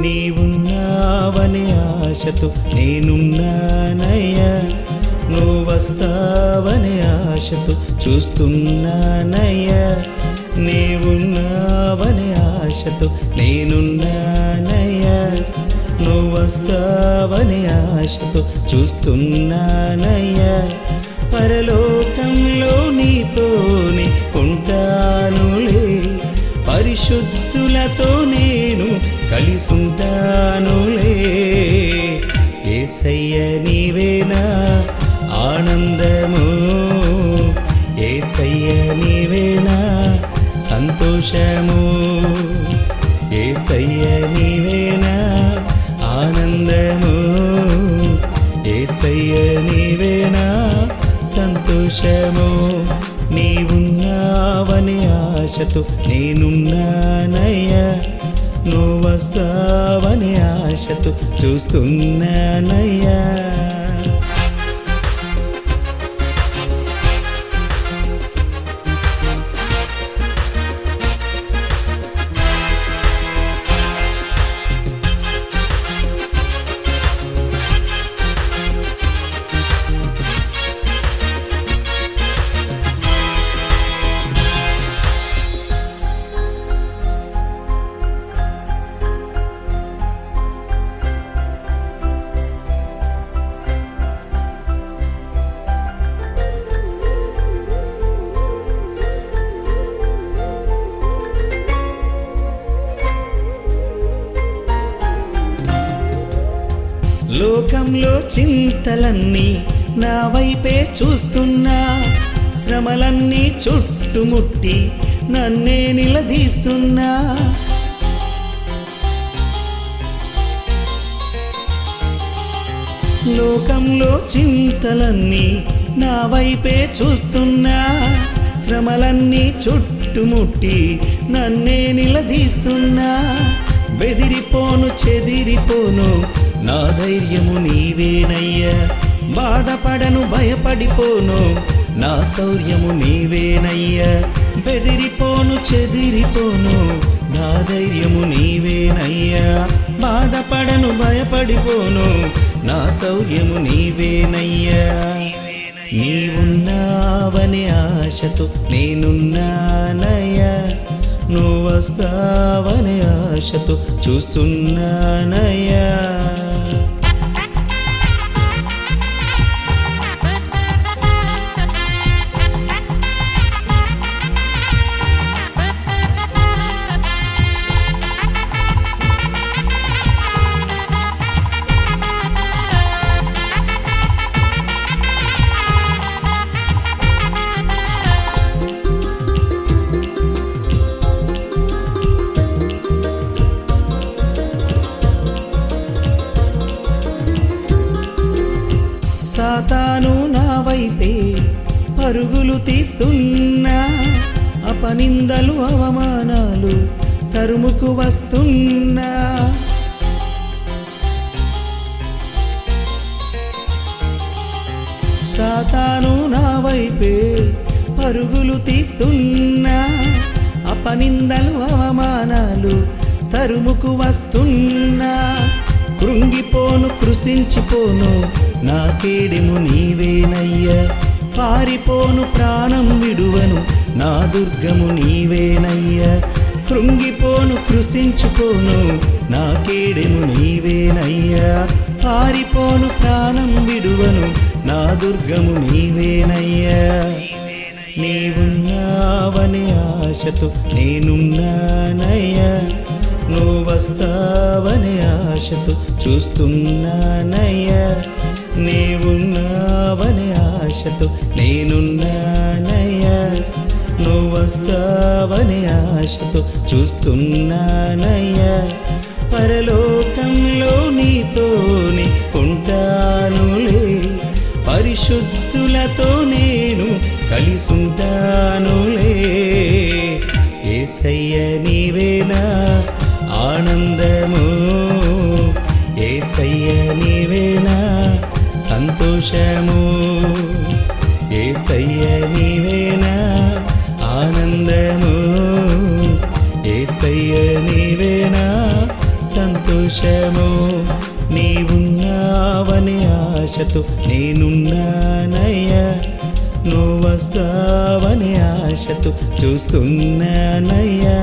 నీవున్నావనే ఆశతో నేనున్నానయ్యా, నువ్వు వస్తావనే ఆశతో చూస్తున్నానయ్యా. నీవున్నావనే ఆశతో నేనున్నానయ్యా, నువ్వు వస్తావనే ఆశతో చూస్తున్నానయ్యా. పరలోకంలో నీతోనే ఉంటానులే, పరిశుద్ధులతో నేను కలిసుంటానులే. యేసయ్య నీవేనా ఆనందము, యేసయ్య నీవేనా సంతోషము, యేసయ్య నీవేనా ఆనందము, యేసయ్య నీవేనా సంతోషము. నీవున్నావనే ఆశతో నేనున్నానయ్యా, నువ్వు వస్తావనే ఆశతో చూస్తున్నానయ్యా. లోకంలో చింతలన్నీ నా వైపే చూస్తున్నా, శ్రమలన్నీ చుట్టుముట్టి నన్నే నిలదీస్తున్నా. లోకంలో చింతలన్నీ నా వైపే చూస్తున్నా, శ్రమలన్నీ చుట్టుముట్టి నన్నే నిలదీస్తున్నా. బెదిరిపోను చెదిరిపోను నా ధైర్యము నీవేనయ్యా, బాధపడను భయపడిపోను నా శౌర్యము నీవేనయ్యా. బెదిరిపోను చెదిరిపోను నా ధైర్యము నీవేనయ్యా, బాధపడను భయపడిపోను నా శౌర్యము నీవేనయ్యా. నీవున్నావనే ఆశతో నేనున్నానయ్యా, నువ్వు వస్తావనే ఆశతో చూస్తున్నానయ్యా. సాతాను నా వైపే పరుగులు తీస్తున్నా, అపనిందలు అవమానాలు తరుముకు వస్తున్నా. సాతాను నా వైపే పరుగులు తీస్తున్నా, అపనిందలు అవమానాలు తరుముకు వస్తున్నా. కృంగిపోను కృషించిపోను నా కేడెము నీవేనయ్యా, పారిపోను ప్రాణం విడువను నా దుర్గము నీవేనయ్యా. కృంగిపోను కృషించిపోను నా కేడెము నీవేనయ్యా, పారిపోను ప్రాణం విడువను నా దుర్గము నీవేనయ్యా. నీవున్నావనే ఆశతో నేనున్నానయ్యా, నువ్వు వస్తావనే ఆశతో చూస్తున్నానయ్యా. నీవున్నావనే ఆశతో నేనున్నానయ్యా, నువ్వు వస్తావనే ఆశతో చూస్తున్నానయ్యా. పరలోకంలో నీతోనే ఉంటానులే, పరిశుద్ధులతో నేను కలిసుంటానులే. యేసయ్య నీవేనా ఆనందము, యేసయ్య నీవేనా సంతోషము, యేసయ్య నీవేనా ఆనందము, యేసయ్య నీవేనా సంతోషము. నీవున్నావనే ఆశతో నేనున్నానయ్యా, నువ్వు వస్తావనే ఆశతో చూస్తున్నానయ్యా.